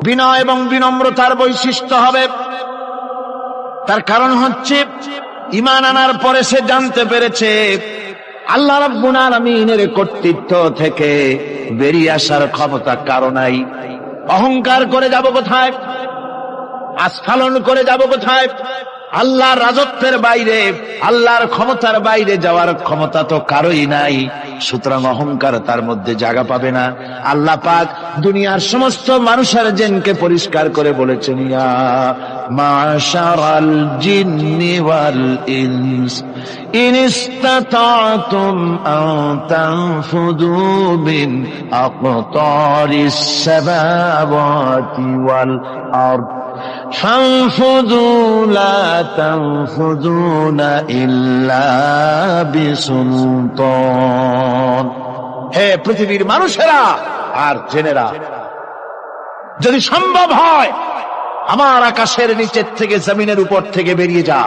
বিনয় এবং বিনম্রতার বৈশিষ্ট্য হবে। তার কারণ হচ্ছে ঈমান আনার পরে সে জানতে পেরেছে আল্লাহ রাব্বুল আলামিনের কর্তৃত্ব থেকে বেরিয়ে আসার ক্ষমতা কারো নাই। অহংকার করে যাব কোথায়, আস্ফালন করে যাব কোথায়? আল্লাহর রাজত্বের বাইরে, আল্লাহর ক্ষমতার বাইরে যাওয়ার ক্ষমতা তো কারোই নাই। সুতরাং অহংকার তার মধ্যে জায়গা পাবে না। আল্লাহ পাক দুনিয়ার সমস্ত মানুষের জিনকে পরিষ্কার করে বলেছেন, ইয়া মাশারাল জিন্নি ওয়াল ইনস ইন ইসতাতাতুম আন তানফুযু মিন আকতারিস সামাওয়াতি ওয়াল আরদ فانفذوا لا تنفذون إلا بسلطان। হে পৃথিবীর মানুষেরা আর জেনেরা, যদি সম্ভব হয় আমার আকাশের নিচের থেকে জমিনের উপর থেকে বেরিয়ে যা।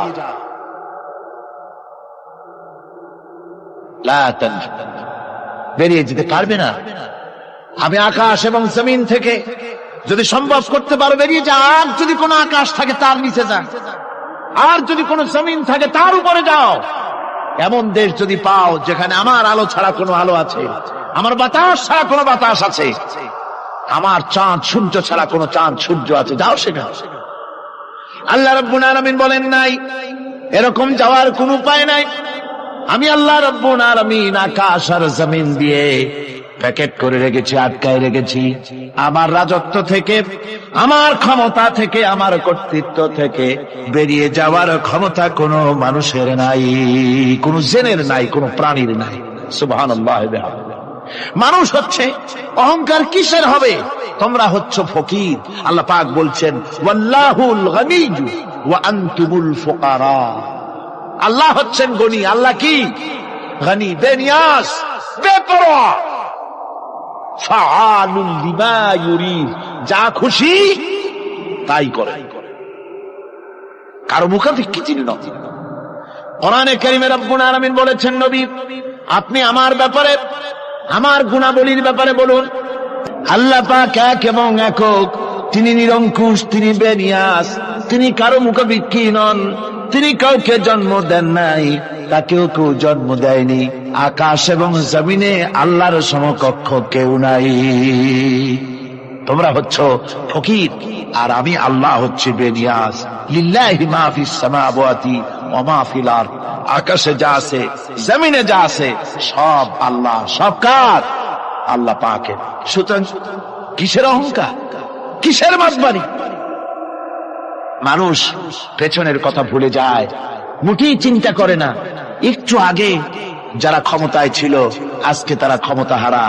লা তানফুযুন, বেরিয়ে যেতে পারবে না। আমি আকাশ এবং জমিন থেকে যদি সম্ভব করতে পারো বেরিয়ে যা। আর যদি কোনো আকাশ থাকে তার নিচে যা, আর যদি কোনো জমিন থাকে তার উপরে যাও। এমন দেশ যদি পাও যেখানে আমার আলো ছাড়া কোনো আলো আছে, আমার বাতাস ছাড়া কোনো বাতাস আছে, আমার চাঁদ সূর্য ছাড়া কোনো চাঁদ সূর্য আছে, যাও সেখানে। আল্লাহ রাব্বুল আলামিন বলেন নাই এরকম যাওয়ার কোনো উপায় নাই। আমি আল্লাহ রাব্বুল আলামিন আকাশ আর জমিন দিয়ে প্যাকেট করে রেখেছি, আটকায় রেখেছি। আমার রাজত্ব থেকে, আমার ক্ষমতা থেকে, আমার কর্তৃত্ব থেকে বেরিয়ে যাওয়ার ক্ষমতা কোনো মানুষের নাই, কোনো জেনের নাই, কোনো প্রাণীর নাই। সুবহানাল্লাহ। মানুষ হচ্ছে অহংকার কিসের হবে? তোমরা হচ্ছ ফকির। আল্লাহ পাক বলছেন ওয়াল্লাহুল গনিয়্যু ওয়া আনতুমুল ফুকারা। আল্লাহ হচ্ছেন গনি। আল্লাহ কি? গনি, বেনিয়াস, বেপরোয়া। ফাআলুল লিমা ইউরিদ, যা খুশি তাই করে, কারো মুখাপেক্ষী চিহ্ন। কোরআনে কারীমে রব্বুল আলামিন বলেছেন, নবী আপনি আমার ব্যাপারে, আমার গুণাবলীর ব্যাপারে বলুন। আল্লাহ পাক এক এবং একক, তিনি নিরঙ্কুশ, তিনি বেনিয়াস, তিনি কারো মুখাপেক্ষী নন, তিনি কাউকে জন্ম দেন নাই, তাকেও কেউ জন্ম দেয়নি। আকাশ এবং জমিনে আল্লাহর সমকক্ষ কেউ নাই। তোমরা হচ্ছ ফকির আর আমি আল্লাহ হচ্ছে বেনিয়াস। লিল্লাহি মা ফিস সামাওয়াতি ওয়া মা ফিল আরদ। আকাশে যা আছে, জমিনে যা আছে, সব আল্লাহ, সব কার? আল্লাহ পাকের। সুতরাং কিসের অহংকার, কিসের মাতবাড়ি? মানুষ পেছনের কথা ভুলে যায়, মোটেই চিন্তা করে না। একটু আগে যারা ক্ষমতায় ছিল আজকে তারা ক্ষমতা হারা,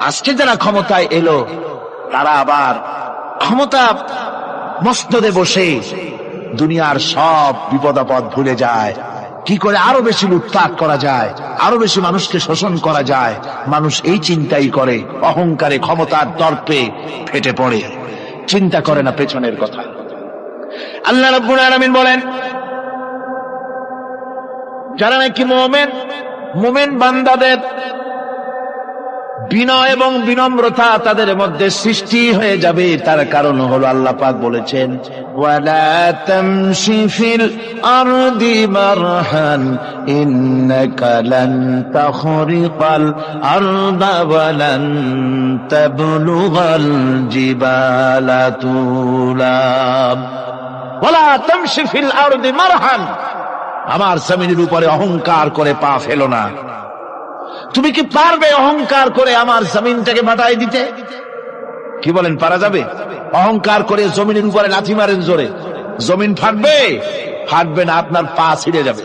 আজকে যারা ক্ষমতায় এলো তারা আবার ক্ষমতা মস্তদে বসে দুনিয়ার সব বিপদাপদ ভুলে যায়। কি করে আরো বেশি লুটপাট করা যায়, আরো বেশি মানুষকে শোষণ করা যায়, মানুষ এই চিন্তাই করে। অহংকারে, ক্ষমতার দর্পে ফেটে পড়ে, চিন্তা করে না পেছনের কথা। আল্লাহ রাব্বুল আলামিন বলেন, যারা নাকি মুমিন বান্দাদের বিনয় এবং বিনম্রতা তাদের মধ্যে সৃষ্টি হয়ে যাবে, তার কারণ হলো আল্লাহ পাক বলেছেন, ওয়ালা তামশি ফিল আরদি মারহান ইন্নাকা লান তাখরিকাল আরদা ওয়া লান তাবলুগাল জিবালা তুলা। ওয়ালা তামশি ফিল আরদি মারহান, আমার জমিনের উপরে অহংকার করে পা ফেলো না। তুমি কি পারবে অহংকার করে আমার জমিনটাকে ফাটাই দিতে? কি বলেন, পারা যাবে? অহংকার করে জমিনের উপরে লাথি মারেন জোরে, জমিন ফাটবে? ফাটবে না, আপনার পা ছিঁড়ে যাবে।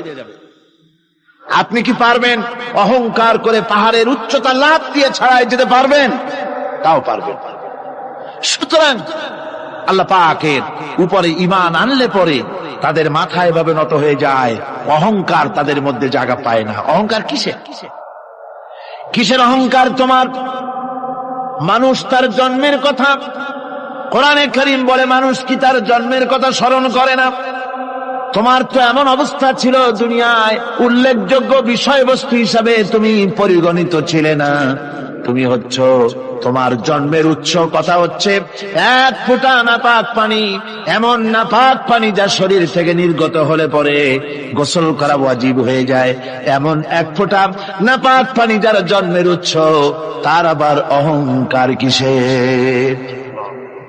আপনি কি পারবেন অহংকার করে পাহাড়ের উচ্চতা লাফ দিয়ে ছাড়াই যেতে পারবেন? তাও পারবেন। সুতরাং আল্লাহ পাকের উপরে ঈমান আনলে পরে তাদের মাথা এভাবে নত হয়ে যায়, অহংকার তাদের মধ্যে জায়গা পায় না। অহংকার কিসের? কিসের অহংকার তোমার? মানুষ তার জন্মের কথা, কোরআনে কারীম বলে মানুষ কি তার জন্মের কথা স্মরণ করে না? তোমার তো এমন অবস্থা ছিল, দুনিয়ায় উল্লেখযোগ্য বিষয়বস্তু হিসাবে তুমি পরিগণিত ছিলে না। তুমি হচ্ছ তোমার জন্মের উৎস কথা হচ্ছে এক ফোঁটা নাপাক পানি, এমন নাপাক পানি যা শরীর থেকে নির্গত হলে পরে গোসল করা ওয়াজিব হয়ে যায়, এমন এক ফোঁটা নাপাক পানি যার জন্মের উৎস, তার আবার অহংকার কিসের?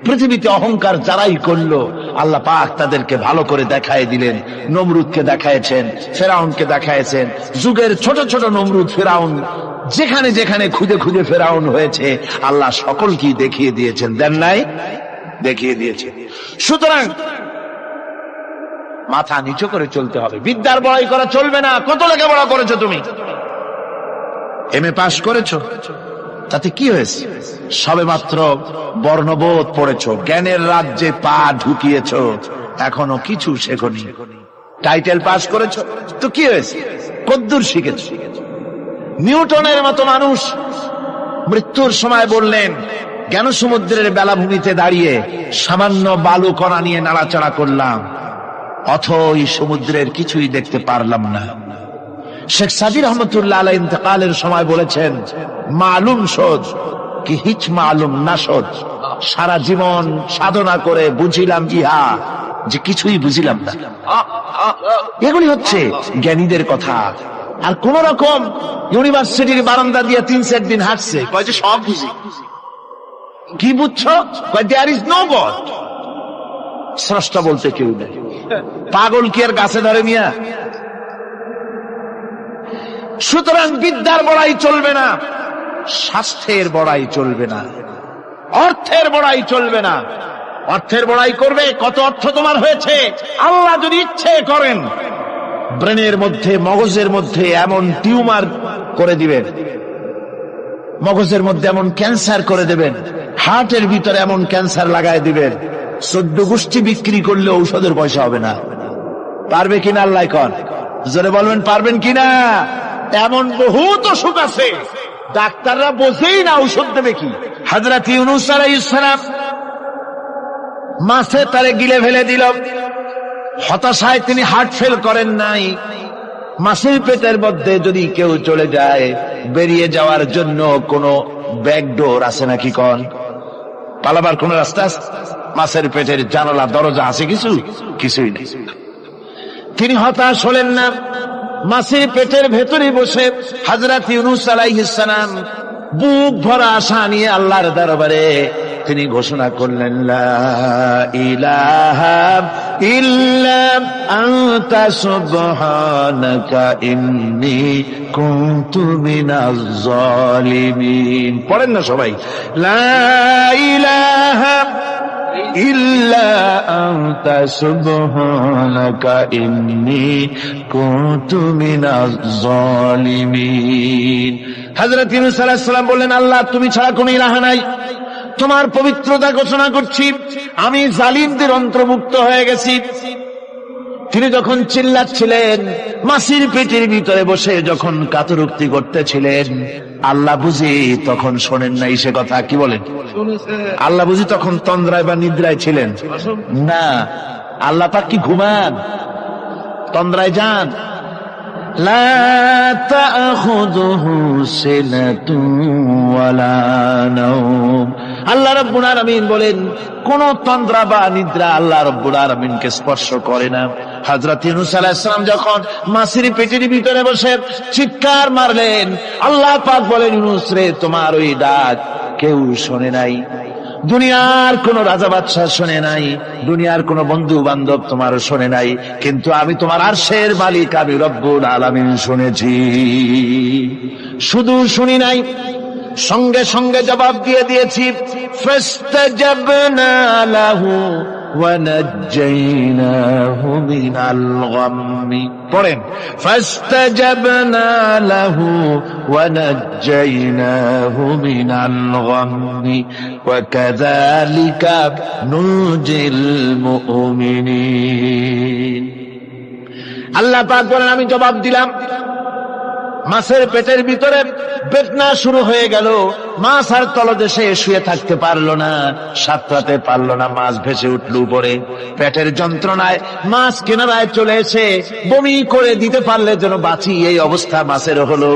পৃথিবীতে অহংকার যারাই করলো আল্লাহ পাক তাদেরকে ভালো করে দেখায় দিলেন। নমরুদকে দেখায়ছেন, ফেরাউনকে দেখায়ছেন, যুগের ছোট ছোট নমরুদ ফেরাউন যেখানে যেখানে খুদে খুদে ফেরাউন হয়েছে আল্লাহ সকলকেই দেখিয়ে দিয়েছেন, দেন নাই? দেখিয়ে দিয়েছেন। সুতরাং মাথা নিচু করে চলতে হবে, বিদ্যার বড়াই করা চলবে না। কত লেখাপড়া করেছো তুমি? এমএ পাশ করেছো, তাতে কি হয়েছে? সবে মাত্র বর্ণবোধ পড়েছো, জ্ঞানের রাজ্যে পা ঢুকিয়েছো, এখনো কিছু শেখনি। টাইটেল পাস করেছো, তো কি হয়েছে? কদ্দুর শিখেছো? নিউটনের মতো মানুষ মৃত্যুর সময় বললেন, জ্ঞান সমুদ্রের বেলাভূমিতে দাঁড়িয়ে সামান্য বালু কণা নিয়ে নাড়াচাড়া করলাম, অথই সমুদ্রের কিছুই দেখতে পারলাম না। শেখ সাদি রহমতুল্লাহ আলাইহি ইন্তেকালের সময় বলেছেন, মালুম শোধ কি হিচ মালুম না শোধ, সারা জীবন সাধনা করে বুঝিলাম ইহা যে কিছুই বুঝিলাম না। এগুলি হচ্ছে জ্ঞানীদের কথা। আর কোন রকম ইউনিভার্সিটির বারান্দা দিয়ে 3-4 দিন হাঁটছে, কয় যে সব বুঝি। কি বুঝছো? কয় দেয়ার ইজ নো গড, স্রষ্টা বলতে কেউ নেই। পাগল কি আর গাছে ধরে মিয়া? সুতরাং বিদ্যার বড়াই চলবে না, স্বাস্থ্যের বড়াই চলবে না, অর্থের বড়াই চলবে না। অর্থের বড়াই করবে, কত অর্থ তোমার হয়েছে, আল্লাহ যদি ইচ্ছে করেন ব্রেনের মধ্যে, মগজের মধ্যে এমন টিউমার করে দিবেন, মগজের মধ্যে এমন ক্যান্সার করে দেবেন, হার্টের ভিতরে এমন ক্যান্সার লাগায় দিবেন, 14 গোষ্ঠী বিক্রি করলে ঔষধের পয়সা হবে না। পারবে কিনা আল্লাহ কন? জোরে বলবেন পারবেন কিনা? এমন বহুত অসুখ আছে ডাক্তাররা বোঝেই না ঔষধ দেবে কি। হযরত ইউনূস আলাইহিস সালাম মাছে তারে গিলে ফেলে দিল, হতাশায় তিনি হার্ট ফেল করেন নাই। মাছের পেটের মধ্যে যদি কেউ চলে যায়, বেরিয়ে যাওয়ার জন্য কোন ব্যাকডোর আছে নাকি কন? পালাবার কোন রাস্তা আছে? মাছের পেটের জানালা দরজা আছে কিছু? কিছুই নেই। তিনি হতাশ হলেন না, মাছের পেটের ভেতরে বসে হযরত ইউনূস আলাইহিস সালাম বুক ভরা আশা নিয়ে আল্লাহর দরবারে তিনি ঘোষণা করলেন, লা ইলাহা ইল্লা আনতা সুবহানাকা ইন্নী কুনতু মিনাজ জালিমিন। পড়েন না সবাই, লা ইলাহা ইল্লা আনতা সুবহানাকা ইন্নী কুনতু মিনাজ জালিমিন। হযরত ইউনূস আলাইহিস সালাম বললেন, আল্লাহ তুমি ছাড়া কোনো ইলাহ নাই, তোমার পবিত্রতা ঘোষণা করছি, আমি জালিমদের অন্তর্ভুক্ত হয়ে গেছি। তিনি যখন চিল্লাচ্ছিলেন, মাসির পেটের ভিতরে বসে যখন কাতরুক্তি করতেছিলেন, আল্লাহ বুঝি তখন শোনেন নাই সে কথা? কি বলেন? আল্লাহ বুঝি তখন তন্দ্রায় বা নিদ্রায় ছিলেন না? আল্লাহ পাক কি ঘুমান? তন্দ্রায় যান? লা তাখুযুহু সিনাতুন ওয়ালা নাওম। আল্লাহ রাব্বুল আলামিন বলেন, কোন তন্দ্রা বা নিদ্রা আল্লাহ রাব্বুল আলামিনকে স্পর্শ করে না। হযরত ইউনূস আলাইহিস সালাম যখন মাছের পেটের ভিতরে বসে চিৎকার মারলেন, আল্লাহ পাক বলেন, ইউনূস রে, তোমার ওই ডাক কেউ শোনে নাই, দুনিয়ার কোন রাজা বাদশাহ শোনে নাই, দুনিয়ার কোন বন্ধু বান্ধব তোমার শোনে নাই, কিন্তু আমি তোমার আরশের মালিক, আমি রব্বুল আলামিন শুনেছি। শুধু শুনি নাই, সঙ্গে সঙ্গে জবাব দিয়ে দিয়েছি। ফাস্তাজাবনা লাহু ওয়া নাজ্জাইনাহু মিনাল গাম্মি। পড়েন, ফাস্তাজাবনা লাহু ওয়া নাজ্জাইনাহু মিনাল গাম্মি ওয়া কাযালিকা নুজিল মুমিনিন। আল্লাহ পাক বলেন, আমি জবাব দিলাম। মাছের পেটের ভিতরে বেদনা শুরু হয়ে গেল, মাছ আর তলদেশে শুয়ে থাকতে পারলো না, সাঁতরাতে পারলো না, মাছ ভেসে উঠল উপরে। পেটের যন্ত্রণায় মাছ কিনারায় চলে এসে বমি করে দিতে পারলে যেন বাঁচি, এই অবস্থা মাছের হলো।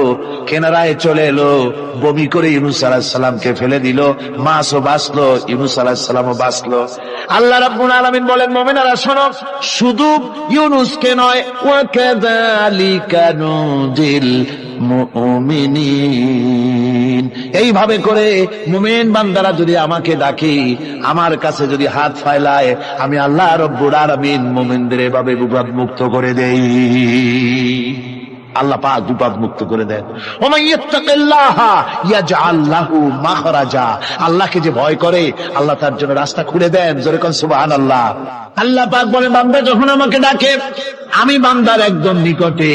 কিনারায় চলে এলো, বমি করে ইউনূস আলাইহিস সালামকে ফেলে দিল, মাছও বাঁচলো, ইউনূস আলাইহিস সালামও বাঁচলো। আল্লাহ রাব্বুল আলামিন বলেন, মুমিনেরা শোনো, শুধু ইউনূসকে নয়, ওয়া কাযালিকা নুজিল মুমিনিন, এইভাবে করে মুমিন বান্দারা যদি আমাকে ডাকে, আমার কাছে যদি হাত ফাইলায়, আমি আল্লাহ রব্বুল আলামিন মুমিনদের এভাবে বিপদ মুক্ত করে দেই। আল্লাহ পাক বিপদ মুক্ত করে দেন। ওমান ইয়াত্তাকিল্লাহা ইয়াজআল লাহু মাখরাজা, আল্লাহকে যে ভয় করে আল্লাহ তার জন্য রাস্তা খুলে দেন। জোরে কোন সুবহানাল্লাহ। আল্লাহ পাক বলেন, বান্দা যখন আমাকে ডাকে, আমি বান্দার একদম নিকটে,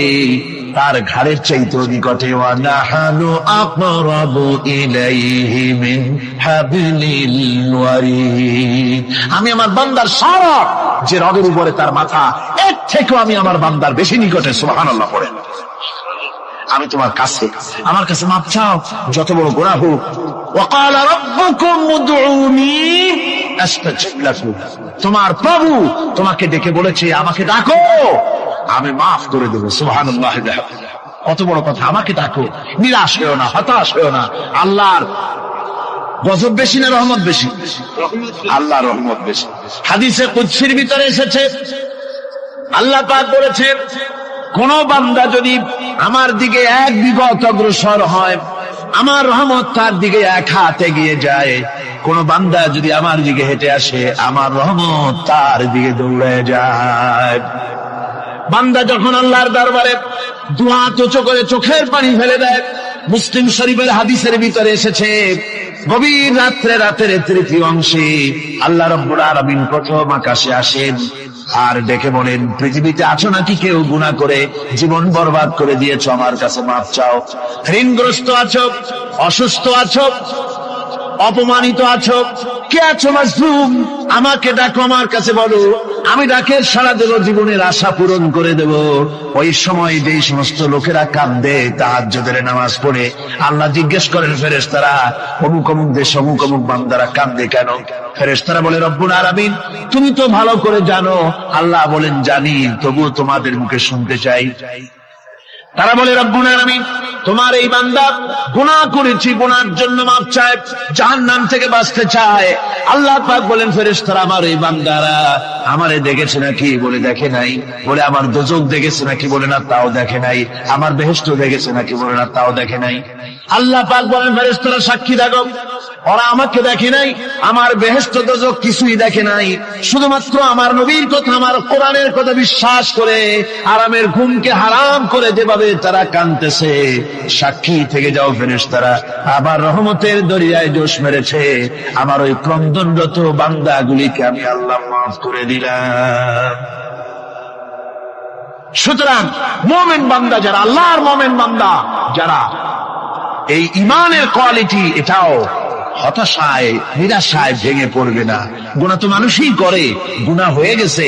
তার ঘাড়ের চাইতেও নিকটে। ওয়া নাহানু আকরাবু ইলাইহি মিন হাবলিল ওয়ারিদ, আমি আমার বান্দার সারা যে রগের উপরে তার মাথা, এর থেকেও আমি আমার বান্দার বেশি নিকটে। সুবহানাল্লাহ পড়েন। আমি তোমার কাছে, আমার কাছে মাপ চাও, যত বড় গুনাহ হোক। ওয়াকালা রাব্বুকুম উদউনি আস্তাজিব লাকুম, তোমার প্রভু তোমাকে ডেকে বলেছে আমাকে ডাকো, আমি মাফ করে দেব। সুবহানাল্লাহ। কত বড় কথা, আমাকে ডাকো, নিরাশ হয়েও না, হতাশ হয়েও না। আল্লাহর গজব বেশি না রহমত বেশি? আল্লাহর রহমত বেশি। হাদিসে কুদসির ভিতরে এসেছে, আল্লাহ পাক বলেছেন, কোন বান্দা যদি আমার দিকে এক বিগত অগ্রসর হয়, আমার রহমত তার দিকে এক হাত এগিয়ে যায়। কোন বান্দা যদি আমার দিকে হেঁটে আসে, আমার রহমত তার দিকে দৌড়ে যায়। বান্দা যখন আল্লাহর দরবারে দুহাত উঁচু করে চোখের পানি ফেলে দেয়, মুসলিম শরীফের হাদিসের ভিতরে এসেছে, গভীর রাত্রে, রাতের তৃতীয় অংশে আল্লাহ রাব্বুল আলামিন প্রথম আকাশে আসেন আর ডেকে বলেন, পৃথিবীতে আছো নাকি কেউ গুনাহ করে জীবন বরবাদ করে দিয়েছো, আমার কাছে মাফ চাও। ঋণগ্রস্ত আছো, অসুস্থ আছো, অপমানিত আছো, কে আছো মাজলুম, আমাকে ডাকো, আমার কাছে বলো, আমি ডাকে সাড়া দেব, জীবনের আশা পূরণ করে দেব। ওই সময় যেই সমস্ত লোকেরা কাঁদে তাহাজ্জুদের নামাজ পড়ে, আল্লাহ জিজ্ঞেস করেন ফেরেশতারা, অমুক অমুক দেশ অমুক অমুক বান্দারা কাঁদে কেন? ফেরেশতারা বলে, রব্বুল আলামিন তুমি তো ভালো করে জানো। আল্লাহ বলেন, জানি, তবুও তোমাদের মুখে শুনতে চাই। তারা বলে, রব্বুল আলামিন তোমার এই বান্দা গুনাহ করেছি, গুনার জন্য মাফ চায়, জাহান্নাম থেকে বাঁচতে চায়। আল্লাহ পাক বলেন, ফেরেশতারা আমার এই বান্দারা আমারে দেখেছে নাকি? বলে দেখে নাই। বলে আমার দোজখ দেখেছে নাকি? বলে না, তাও দেখে নাই। আমার বেহেশত দেখেছে নাকি? বলে না, তাও দেখে নাই। আল্লাহ পাক বলেন, ফেরেশতারা সাক্ষী থাকো, ওরা আমাকে দেখে নাই, আমার বেহেশত দোজখ কিছুই দেখে নাই, শুধুমাত্র আমার নবীর কথা, আমার কোরআনের কথা বিশ্বাস করে আরামের ঘুমকে হারাম করে যেভাবে তারা কাঁদতেছে, সাক্ষী থেকে যাও ফেরেশতারা, আবার রহমতের দরিয়ায় জোশ মেরেছে আমার ওই ক্রন্দনরত বান্দাগুলিকে আমি আল্লাহ মাফ করে দিলাম। সুতরাং মুমিন বান্দা যারা, আল্লাহর মুমিন বান্দা যারা, এই ঈমানের কোয়ালিটি, এটাও হতাশায় নিরাশায় ভেঙে পড়বে না। গুনাহ তো মানুষই করে, গুনাহ হয়ে গেছে,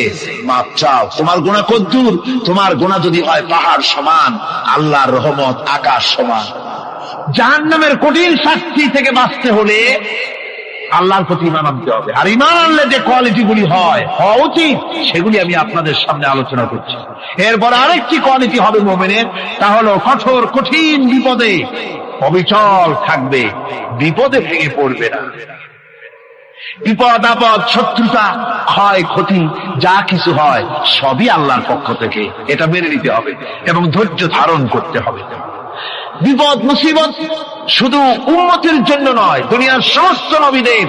মাপ চাও। তোমার গুনাহ কদ্দুর? তোমার গুনাহ যদি হয় পাহাড় সমান, আল্লাহর রহমত আকাশ সমান। জাহান্নামের কঠিন শাস্তি থেকে বাঁচতে হলে আল্লাহর প্রতি ঈমান আনতে হবে। আর ঈমান আনলে যে কোয়ালিটি গুলি হওয়া উচিত, সেগুলি আমি আপনাদের সামনে আলোচনা করছি। এরপর আরেকটি কোয়ালিটি হবে মুমিনের, তা হলো কঠোর কঠিন বিপদে অবিচল থাকবে, বিপদে ভেঙে পড়বে না। বিপদ আপদ, শত্রুতা, ক্ষয় ক্ষতি যা কিছু হয় সবই আল্লাহর পক্ষ থেকে, এটা মেনে নিতে হবে এবং ধৈর্য ধারণ করতে হবে। বিপদ মুসিবত শুধু উম্মতের জন্য নয়, দুনিয়ার সমস্ত নবীদের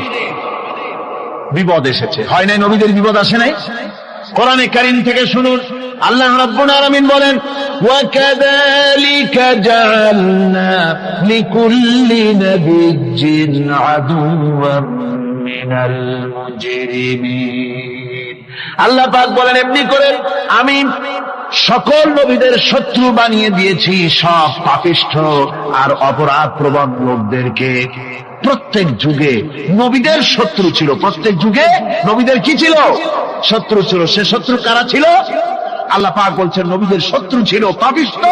বিপদ এসেছে, হয় নাই? নবীদের বিপদ আসে নাই? কোরআনে কারীম থেকে শুনুন, আল্লাহ রাব্বুল আলামিন বলেন, ওয়া কাযালিকা জাআলনা লিকুল্লি নাবিয়্যিন আদুওয়াম মিনাল মুজরিমিন। আল্লাহ পাক বলেন, এমনি করে আমি সকল নবীদের শত্রু বানিয়ে দিয়েছি, সব পাপিষ্ঠ আর অপরাধ প্রবণ লোকদেরকে। প্রত্যেক যুগে নবীদের শত্রু ছিল, প্রত্যেক যুগে নবীদের কি ছিল? শত্রু ছিল। সে শত্রু কারা ছিল? আল্লাহ পাক বলছেন, নবীদের শত্রু ছিল পাপিষ্ঠ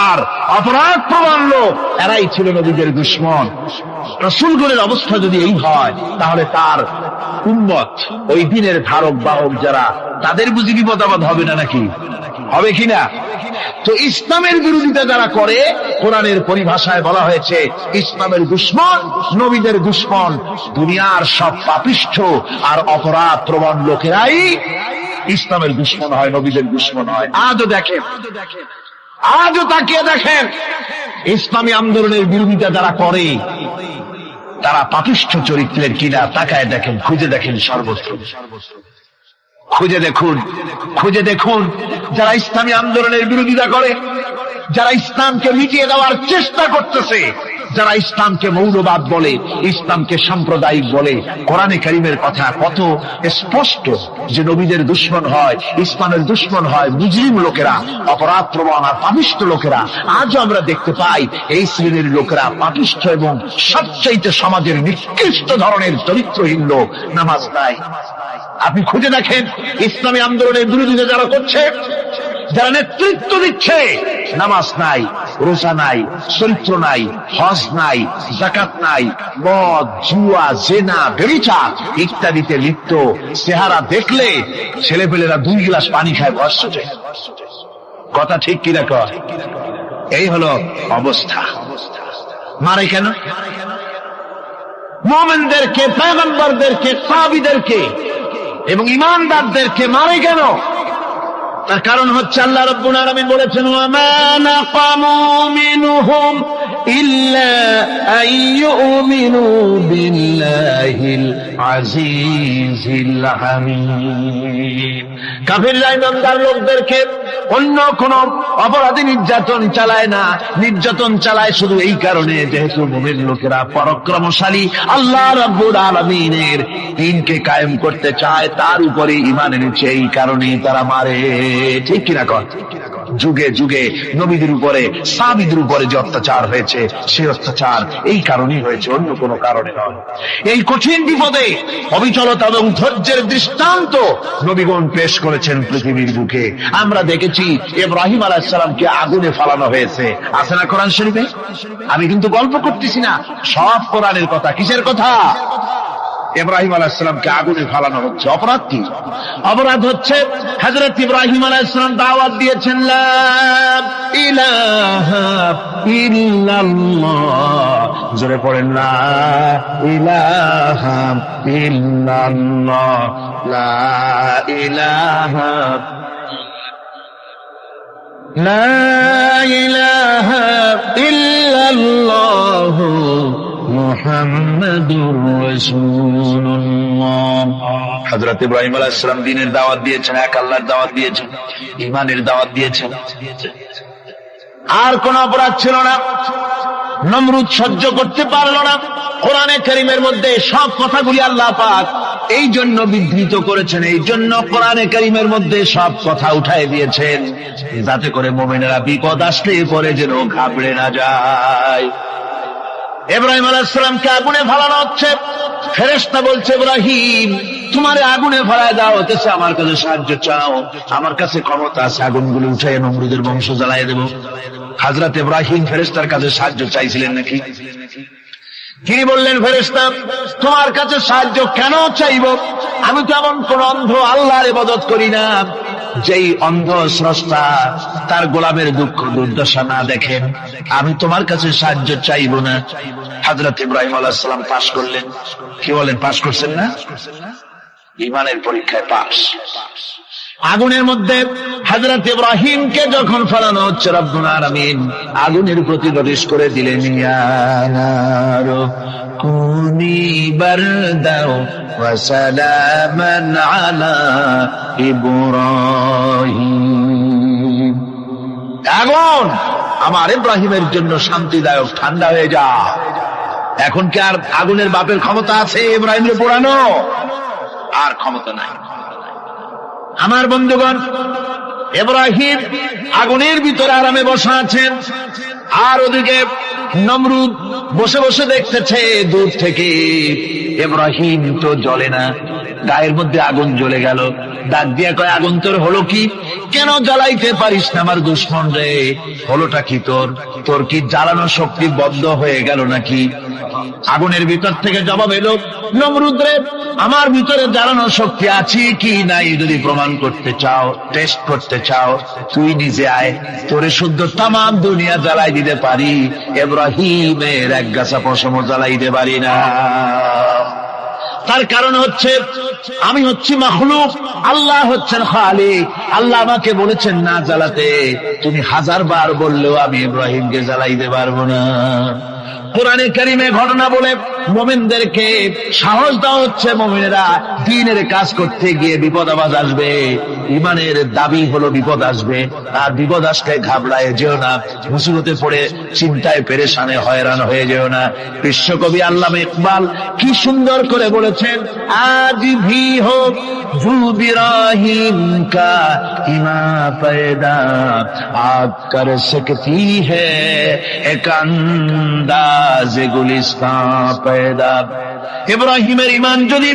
আর অপরাধ প্রবণ লোক এরাই ছিল নবীদের দুশমন। রাসূলগণের অবস্থা যদি এই হয়, তাহলে তার উম্মত, ওই দিনের ধারক বাহক যারা, তাদের বুঝি বিপদ আপদ হবে না নাকি? হবে কিনা? তো ইসলামের বিরোধিতা যারা করে, কোরআনের পরিভাষায় বলা হয়েছে ইসলামের দুশমন, নবীদের দুশমন। দুনিয়ার সব পাপিষ্ঠ আর অপরাধ প্রবণ লোকেরাই ইসলামের দুশমন হয়, নবীদের দুশমন হয়। আজও দেখেন, আজও তাকিয়ে দেখেন, ইসলামী আন্দোলনের বিরোধিতা যারা করে তারা পাপিষ্ঠ চরিত্রের কিনা তাকায় দেখেন, খুঁজে দেখেন সর্বত্র। খুঁজে দেখুন যারা ইসলামী আন্দোলনের বিরোধিতা করে, যারা ইসলামকে মিটিয়ে দেওয়ার চেষ্টা করতেছে, যারা ইসলামকে মৌলবাদ বলে, ইসলামকে সাম্প্রদায়িক বলে, কোরআনে কারীমের কথা কত স্পষ্ট যে নবীদের দুশমন হয়, ইসলামের দুশমন হয় মুজরিম লোকেরা, অপরাধ প্রবণ আর পাপিষ্ঠ লোকেরা। আজও আমরা দেখতে পাই এই শ্রেণীর লোকেরা পাপিষ্ঠ এবং সবচাইতে সমাজের নিকৃষ্ট ধরনের চরিত্রহীন লোক। নামাজ নাই। আপনি খুঁজে দেখেন ইসলামী আন্দোলনের বিরোধিতা যারা করছে, যারা নেতৃত্ব দিচ্ছে, নামাজ নাই, রোজা নাই, চরিত্র নাই, হজ নাই, যাকাত নাই, মদ, জুয়া, জেনা, ব্যভিচার ইত্যাদিতে লিপ্ত। চেহারা দেখলে ছেলেপেলেরা 2 গ্লাস পানি খায় ভস্ম যায়। কথা ঠিক কিনা কয়? এই হলো অবস্থা। মারে কেন? মুমিনদেরকে, পয়গম্বরদেরকে, সাহাবীদেরকে এবং ঈমানদারদেরকে মারে কেন? তার কারণ হচ্ছে আল্লাহ রাব্বুল আলামিন বলেছেন, ওয়া মা নাকামু মিনহুম ইল্লা আইয়ুমিনু বিল্লাহিল আজিজিল হামিদ। কাফিররা ঈমানদার লোকদেরকে অন্য কোন অপরাধী নির্যাতন চালায় না, নির্যাতন চালায় শুধু এই কারণে যেহেতু মুমিন লোকেরা পরাক্রমশালী, আল্লাহ রাব্বুল আলামিনের দ্বীনকে কায়েম করতে চায়, তার উপরে ঈমান এনেছে, এই কারণেই তারা মারে। ঠিক কিনা কর? যুগে যুগে নবীদের উপরে, সাহাবীদের উপরে যে অত্যাচার হয়েছে, সেই অত্যাচার এই কারণেই হয়েছে, অন্য কোনো কারণে নয়। এই কঠিন বিপদে অবিচলতা এবং ধৈর্যের দৃষ্টান্ত নবীগণ পেশ করেছেন পৃথিবীর বুকে। আমরা দেখেছি ইব্রাহিম আলাইহিস সালামকে আগুনে ফালানো হয়েছে, আছে না কোরআন শরীফে? আমি কিন্তু গল্প করতেছি না, সব কোরআনের কথা। কিসের কথা? ইব্রাহিম আলাইহিস সালামকে আগুনে ফালানো হচ্ছে। অপরাধ কি? অপরাধ হচ্ছে হযরত ইব্রাহিম আলাইহিস সালাম দাওয়াত দিয়েছেন, লা ইলাহা ইল্লাল্লাহ। জোরে পড়েন, লা ইলাহা ইল্লাল্লাহ, লা ইলাহা, লা ইলাহা ইল্লাল্লাহ মুহাম্মাদুর রাসূলুল্লাহ। হযরত ইব্রাহিম আলাইহিস সালাম দ্বীনের দাওয়াত দিয়েছেন, এক আল্লাহর দাওয়াত দিয়েছেন, ঈমানের দাওয়াত দিয়েছেন। আর কোন অপরাধ ছিল না। নমরুদ সহ্য করতে পারলো না। কোরআনে কারীমের মধ্যে সব কথাগুলি আল্লাহ পাক এই জন্য বিধৃত করেছেন, এই জন্য কোরআনে কারীমের মধ্যে সব কথা উঠায় দিয়েছেন, যাতে করে মুমিনেরা বিপদ আসলে পরে যেন ঘাবড়ে না যায়। ইব্রাহিম আলাইহিস সালামকে আগুনে ফালানো হচ্ছে। ফেরেশতা বলছে, ইব্রাহিম তোমারে আগুনে ফালায় দাও, হতেছে আমার কাছে সাহায্য চাও, আমার কাছে ক্ষমতা আছে, আগুনগুলো উঠায় নমরুদের বংশ জ্বালায় দেব। হযরত ইব্রাহিম ফেরেশতার কাছে সাহায্য চাইছিলেন নাকি? তিনি বললেন, ফেরেশতা তোমার কাছে সাহায্য কেন চাইব? আমি তো এমন কোন অন্ধ আল্লাহর ইবাদত করি না যেই অন্ধ স্রষ্টা তার গোলামের দুঃখ দুর্দশা না দেখেন। আমি তোমার কাছে সাহায্য চাইব না। হযরত ইব্রাহিম আলাইহিস সালাম পাশ করলেন। কি বলেন, পাশ করছেন না? ঈমানের পরীক্ষায় পাশ। আগুনের মধ্যে হযরত ইব্রাহিমকে যখন ফেলানো হচ্ছে, রব্বুল আলামিন আগুনের প্রতি নির্দেশ করে দিলেন, ইয়া নারু কুনি বারদাও ওয়া সালামান আলা ইব্রাহিম। আগুন আমার ইব্রাহিমের জন্য শান্তিদায়ক, ঠান্ডা হয়ে যা। এখন কি আর আগুনের বাপের ক্ষমতা আছে ইব্রাহিমের পোড়ানো? আর ক্ষমতা নাই। আমার বন্ধুগণ, ইব্রাহিম আগুনের ভিতরে আরামে বসা আছেন, আর ওদিকে নমরুদ বসে বসে দেখতেছে দূর থেকে। ইব্রাহিম তো জ্বলে না, গায়ের মধ্যে আগুন জ্বলে গেল। ডাক দিয়া কয়, আগুন তোর হলো কি? কেন জ্বালাইতে পারিস না আমার দুশমন রে? হলোটা কি তোর? তোর কি জ্বালানোর শক্তি বন্ধ হয়ে গেল নাকি? আগুনের ভিতর থেকে জবাব এলো, নমরুদ রে, আমার ভিতরে জ্বালানোর শক্তি আছে কি নাই যদি প্রমাণ করতে চাও, টেস্ট করতে চাও, তুই নিজে আয়। তোরে শুদ্ধ তামাম দুনিয়া জ্বালাই দিতে পারি, ইব্রাহিমের এক গাছা পশম জ্বালাই দিতে পারি না। তার কারণ হচ্ছে আমি হচ্ছি মাখলুক, আল্লাহ হচ্ছেন খালিক। আল্লাহ আমাকে বলেছেন না জ্বালাতে, তুমি 1000 বার বললেও আমি ইব্রাহিমকে জ্বালাইতে পারবো না। কোরআনে কারিমে ঘটনা বলে মুমিনদেরকে সাহস দেওয়া হচ্ছে, মুমিনেরা দ্বীনের কাজ করতে গিয়ে বিপদ আবাজ আসবে, ইমানের দাবি হলো বিপদ আসবে, আর বিপদ আসলে ঘাবড়ায় যেও না, মুসিবতে পড়ে চিন্তায় পেরেশানে হয়রান হয়ে যেও না। বিশ্বকবি আল্লামা ইকবাল কি সুন্দর করে বলেছেন, আজ ভি হো জু বিরাহিম কা ইমা পয়দা আগ কর সকতি হ্যায় এক আন্দাজ গুলিস্তান পয়দা। ইব্রাহিমের ইমান যদি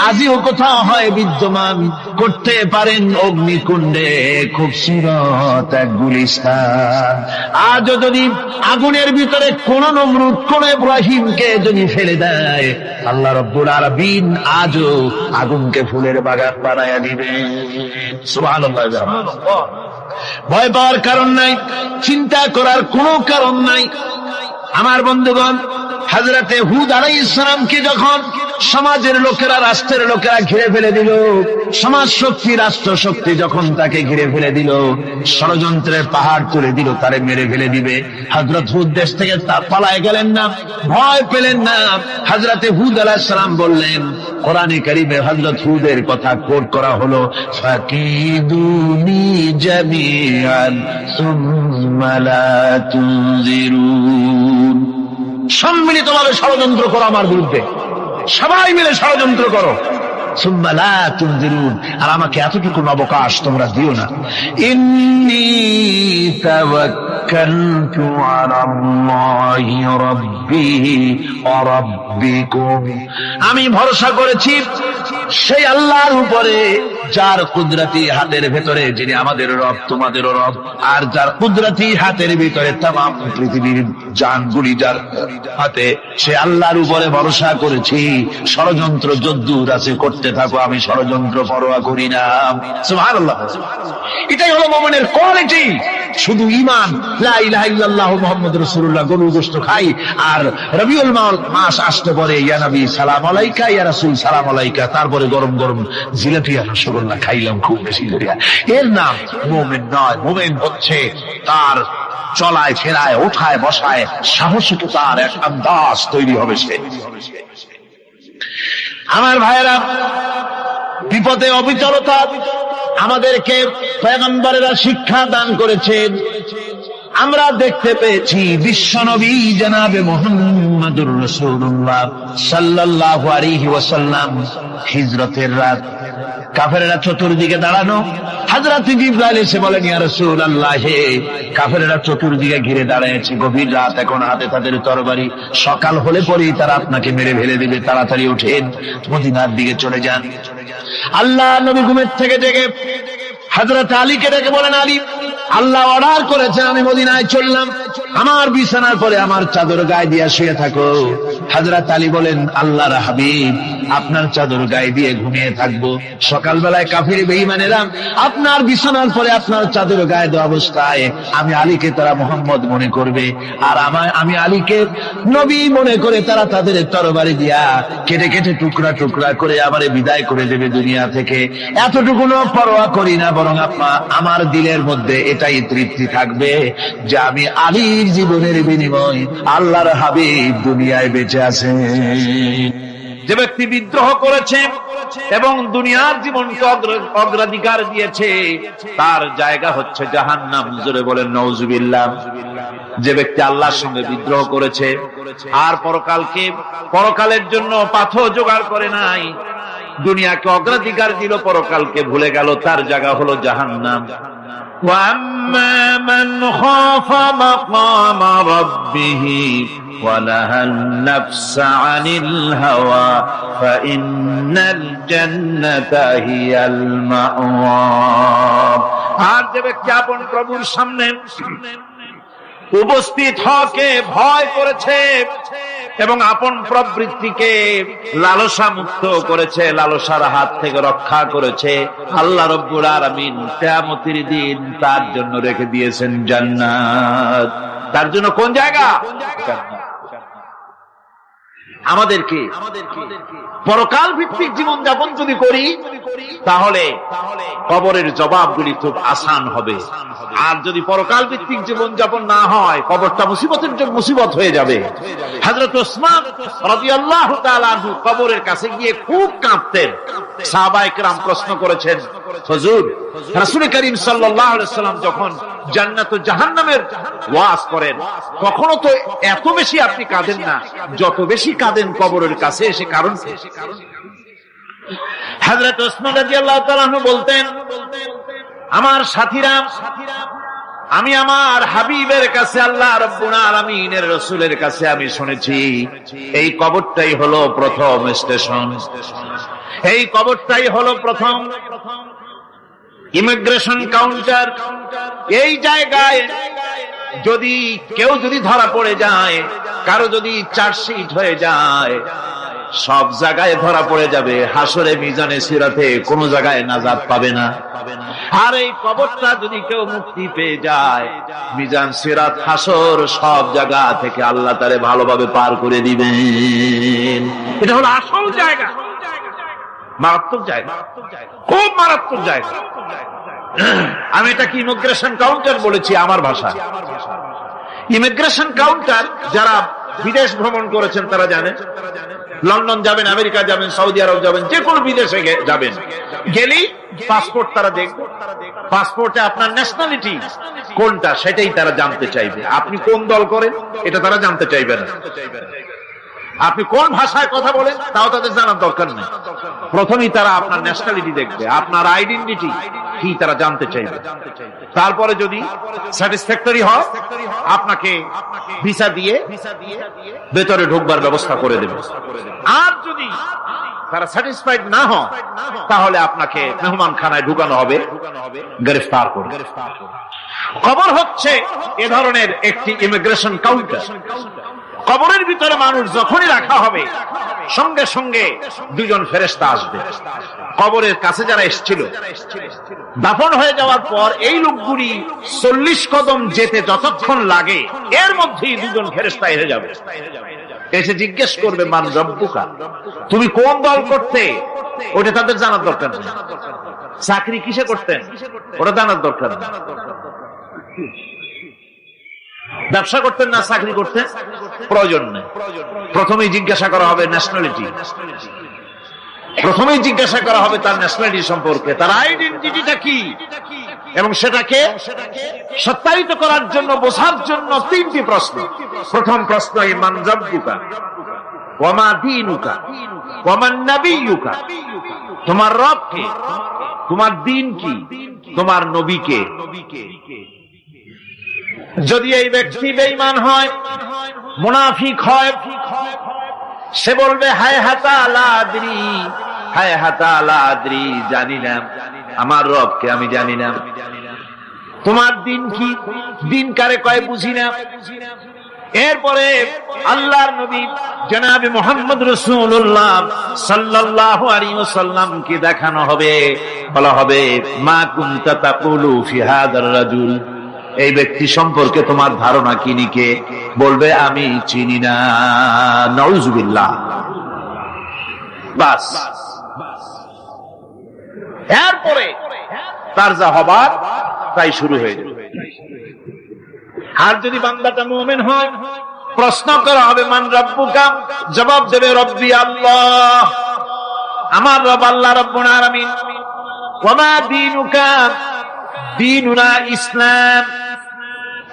আজিও কোথাও হয় বিদ্যমান, করতে পারেন অগ্নিকুণ্ডে খুবসুরত এক গুলিস্তান। আজও যদি আগুনের ভিতরে কোন নমরুদ কোন ইব্রাহিমকে যদি ফেলে দেয়, আল্লাহ রাব্বুল আলামিন আজও আগুনকে ফুলের বাগান বানায়া দিবেন। সুবহানাল্লাহ। ভয় পাওয়ার কারণ নাই, চিন্তা করার কোনো কারণ নাই। আমার বন্ধুগণ, হযরতে হুদ আলাইহিস সালামকে যখন সমাজের লোকেরা, রাষ্ট্রের লোকেরা ঘিরে ফেলে দিল, সমাজ শক্তি, রাষ্ট্র শক্তি যখন তাকে ঘিরে ফেলে দিল, ষড়যন্ত্রের পাহাড় তুলে দিল, তারে মেরে ফেলে দিবে, হযরত হুদ দেশ থেকে পালায় গেলেন না, ভয় পেলেন না। হযরতে হুদ আলাইহিস সালাম বললেন, কোরআনে কারিমে হযরত হুদের কথা কোট করা হলো, ফাকিদুনি জামিআন সুম্মা লা তুনজিরুন। সম্মিলিতভাবে ষড়যন্ত্র করো আমার বিরুদ্ধে, সবাই মিলে ষড়যন্ত্র করো, সুম্মা লা তুনজিরুন, আর আমাকে এতটুকু অবকাশ তোমরা দিও না। ইন্নী তাওয়াক্কালতু আলাল্লাহি রাব্বি ওয়া রাব্বিকুম, আমি ভরসা করেছি সেই আল্লাহর উপরে, যার কুদরতি হাতের ভেতরে, যিনি আমাদের রব তোমাদেরও রব, আর যার কুদরতি হাতের ভিতরে তামাম পৃথিবীর জানগুলি যার হাতে, সে আল্লাহর উপরে ভরসা করেছি। ষড়যন্ত্র যদ্দূর আছে করতে থাকো, আমি ষড়যন্ত্র পরোয়া করি না। সুবহানাল্লাহ। এটাই হলো মুমিনের কোয়ালিটি। শুধু ঈমান, লা ইলাহা ইল্লাল্লাহু মুহাম্মাদুর রাসূলুল্লাহ, গরু গোশত খাই, আর রবিউল মাস আসতে পরে ইয়া নবী সালাম আলাইকা, ইয়া রাসূল সালাম আলাইকা, তারপরে গরম গরম জিলাপি আর রসগোল্লা খাইলাম খুব বেশি করিয়া, এর নাম মুমিন নয়। মুমিন হচ্ছে তার চলায় ফেরায়, ওঠায় বসায় সাহসিকতার এক আন্দাজ তৈরি হবে সে। আমার ভাইয়েরা, বিপদে অবিচলতা আমাদেরকে পয়গম্বরেরা শিক্ষা দান করেছেন। আমরা দেখতে পেয়েছি বিশ্বনবী জনাবে মুহাম্মদুর রাসূলুল্লাহ সাল্লাল্লাহু আলাইহি ওয়াসাল্লাম হিজরতের রাত, কাফেরেরা চতুর্দিকে দাঁড়ানো, হযরত জিবরাইল এসে বলেন, ইয়া রাসূলুল্লাহ, হে কাফেরেরা চতুর্দিকে ঘিরে দাঁড়িয়েছে, গভীর রাত, এখন হাতে তাদের তরবারি, সকাল হলে পরেই তারা আপনাকে মেরে ফেলে দেবে, তাড়াতাড়ি উঠেন, মদিনার দিকে চলে যান। আল্লাহ নবী ঘুমের থেকে জেগে হযরত আলীকে ডেকে বলেন, আলী, আল্লাহ অর্ডার করেছেন আমি মদিনায় চললাম, আমার বিছানার পরে আমার চাদর গায়ে দিয়ে শুয়ে থাকো। হযরত আলী বলেন, আল্লাহর হাবিব, আপনার চাদর গায়ে দিয়ে ঘুমিয়ে থাকবো, সকালবেলায় কাফির বেঈমানেরা আপনার বিছানার পরে আপনার চাদর গায়ে দেওয়া অবস্থায় আমি আলীকে তারা মুহাম্মদ মনে করবে, আর আমি আলীকে নবী মনে করে তারা তাদের তরবারি দিয়া কেটে কেটে টুকরা টুকরা করে আমারে বিদায় করে দেবে দুনিয়া থেকে। এতটুকু পরোয়া করি না, বরং আমার দিলের মধ্যে এটাই তৃপ্তি থাকবে যে আমি আলীর জীবনের বিনিময় আল্লাহর হাবিব দুনিয়ায় বেঁচে আছেন। যে ব্যক্তি বিদ্রোহ করেছে এবং দুনিয়ার জীবনকে অগ্রাধিকার দিয়েছে, তার জায়গা হচ্ছে জাহান্নাম। জোরে বলেন নাউজুবিল্লাহ। যে ব্যক্তি আল্লাহর সঙ্গে বিদ্রোহ করেছে আর পরকালের জন্য পাথর জোগাড় করে নাই, দুনিয়াকে অগ্রাধিকার দিল, পরকালকে ভুলে গেল, তার জায়গা হলো জাহান্নাম। وَأَمَّا مَنْ خَافَ مَقَامَ رَبِّهِ وَنَهَى النَّفْسَ عَنِ الْهَوَى فَإِنَّ الْجَنَّةَ هِيَ الْمَأْوَى। আর যে ব্যক্তি আপন প্রভুর সামনে উপস্থিত হকে ভয় করেছে এবং আপন প্রবৃত্তিকে লালসা মুক্ত করেছে, লালসার হাত থেকে রক্ষা করেছে, আল্লাহ রাব্বুল আলামিন কিয়ামতের দিন তার জন্য রেখে দিয়েছেন জান্নাত। তার জন্য কোন জায়গা? আমাদেরকে পরকাল ভিত্তিক জীবন যাপন যদি করি তাহলে কবরের জবাবগুলি খুব আসান হবে। আর যদি পরকাল ভিত্তিক জীবন যাপন না হয় কবরটা মুসিবতের জন্য মুসিবত হয়ে যাবে। হযরত ওসমান রাদিয়াল্লাহু তাআলা আনহু কবরের কাছে গিয়ে খুব কাঁদতেন। সাহাবায়ে কেরাম প্রশ্ন করেছেন, হুজুর রাসূল করিম সাল্লাল্লাহু আলাইহি ওয়াসাল্লাম যখন জান্নাত ও জাহান্নামের ওয়াজ করেন কখনো তো এত বেশি আপনি কাঁদেন না যত বেশি কাঁদেন কবরের কাছে এসে। কারণ হযরত ওসমান রাদিয়াল্লাহু তাআলা আনহু বলতেন, আমার সাথীরা, আমি আমার হাবিবের কাছে আল্লাহ রাব্বুল আলামিনের রাসূলের কাছে আমি শুনেছি এই কবরটাই হলো প্রথম স্টেশন, এই কবরটাই হলো প্রথম ইমিগ্রেশন কাউন্টার। এই জায়গায় যদি কেউ ধরা পড়ে যায়, কারো যদি চার্জশিট হয়ে যায়, সব জায়গায় ধরা পড়ে যাবে। হাসরে মিজানে সিরাতে কোন জায়গায় নাজাত পাবে না। আর এই কবরটা যদি কেউ মুক্তি পেয়ে যায়, মিজান সিরাত হাসর সব জায়গা থেকে আল্লাহ তারে ভালোভাবে পার করে দিবেন। এটা হলো আসল জায়গা, মারাত্মক জায়গা, খুব মারাত্মক জায়গা। আমি এটাকে ইমিগ্রেশন কাউন্টার বলেছি আমার ভাষা। ইমিগ্রেশন কাউন্টার যারা বিদেশ ভ্রমণ করেছেন তারা জানেন। লন্ডন যাবেন, আমেরিকা যাবেন, সৌদি আরব যাবেন, যে কোনো বিদেশে যাবেন, গেলেই পাসপোর্ট তারা দেখবে। পাসপোর্টে আপনার ন্যাশনালিটি কোনটা সেটাই তারা জানতে চাইবে। আপনি কোন দল করেন এটা তারা জানতে চাইবে না। আপনি কোন ভাষায় কথা বলেন তাও তাদের জানার দরকার নেই। প্রথমেই তারা আপনার ন্যাশনালিটি দেখবে, আপনার আইডেন্টিটি কি তারা জানতে চাইবে। তারপরে যদি স্যাটিসফ্যাক্টরি হয় আপনাকে ভিসা দিয়ে ভেতরে ঢোকবার ব্যবস্থা করে দেবে। আর যদি তারা স্যাটিসফাইড না হয় তাহলে আপনাকে মেহমানখানায় ঢুকানো হবে, গ্রেফতার করবে। কবর হচ্ছে এ ধরনের একটি ইমিগ্রেশন কাউন্টার। কবরের ভিতরে মানুষ যখনই রাখা হবে সঙ্গে সঙ্গে দুজন ফেরেশতা আসবে। কবরের কাছে যারা এসেছিল দাফন হয়ে যাওয়ার পর এই লোকগুলি 40 কদম যেতে যতক্ষণ লাগে এর মধ্যেই দুজন ফেরেশতা এসে যাবে। এসে জিজ্ঞেস করবে, মান রব্বুকা, তুমি কোন দল করতে? ওটা তাদের জানার দরকার নেই। চাকরি কিসে করতেন ওটা জানার দরকার নেই। ব্যবসা করতেন না চাকরি করতেন প্রয়োজন নেই। প্রথমেই জিজ্ঞাসা করা হবে ন্যাশনালিটি, প্রথমেই জিজ্ঞাসা করা হবে তার ন্যাশনালিটি সম্পর্কে, তার আইডেন্টিটিটা কি, এবং সেটাকে সত্যায়িত করার জন্য, বোঝার জন্য 3টি প্রশ্ন। প্রথম প্রশ্ন, মান রব্বুকা ওয়া মা দীনুকা ওয়া মান নাবিয়্যুকা, তোমার রব কে, তোমার দ্বীন কি, তোমার নবী কে। যদি এই ব্যক্তি বেঈমান হয়, মুনাফিক হয়, সে বলবে হায় হাতা লা আদরি, হায় হাতা লা আদরি, জানি না আমার রবকে, আমি জানি না। তোমার দিন কি, দিন কারে কয় বুঝি না। এরপরে আল্লাহর নবী জনাবে মুহাম্মদ রাসূলুল্লাহ সাল্লাল্লাহু আলাইহি ওয়াসাল্লাম কে দেখানো হবে, বলা হবে মা কুনতা তাকুলু ফি হাদার রাজুল, এই ব্যক্তি সম্পর্কে তোমার ধারণা কি নিকে, বলবে আমি চিনি না। নাউযুবিল্লাহ। বাস, এরপরে তার যা হবার তাই শুরু হয়ে যাবে। আর যদি বান্দাটা মুমিন হয়, প্রশ্ন করা হবে মান রব্বুকা, জবাব দেবে রব্বি আল্লাহ, আমার রব আল্লাহ রাব্বুল আলামিন। ওয়া মা দীনুকা, দীনুনা ইসলাম,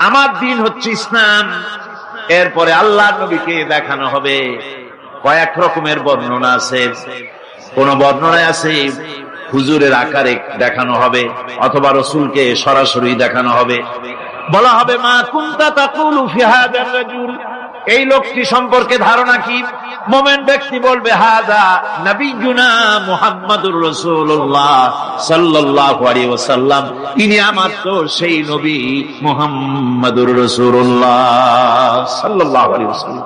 আমার দিন হচ্ছে ইসলাম। এরপরে আল্লাহর নবীকে দেখানো হবে। কয়েক রকমের বর্ণনা আছে। কোন বর্ণনায় আছে হুজুরের আকারে দেখানো হবে অথবা রাসূলকে সরাসরি দেখানো হবে। বলা হবে মা কুনতা তাকুলু ফি হাদার রাজুল, এই লোকটি সম্পর্কে ধারণা কি? মুমিন ব্যক্তি বলবে হাযা নবিয়ুনা মুহাম্মাদুর রাসূলুল্লাহ সাল্লাল্লাহু আলাইহি ওয়াসাল্লাম, ইনি আমার তো সেই নবী মুহাম্মাদুর রাসূলুল্লাহ সাল্লাল্লাহু আলাইহি ওয়াসাল্লাম।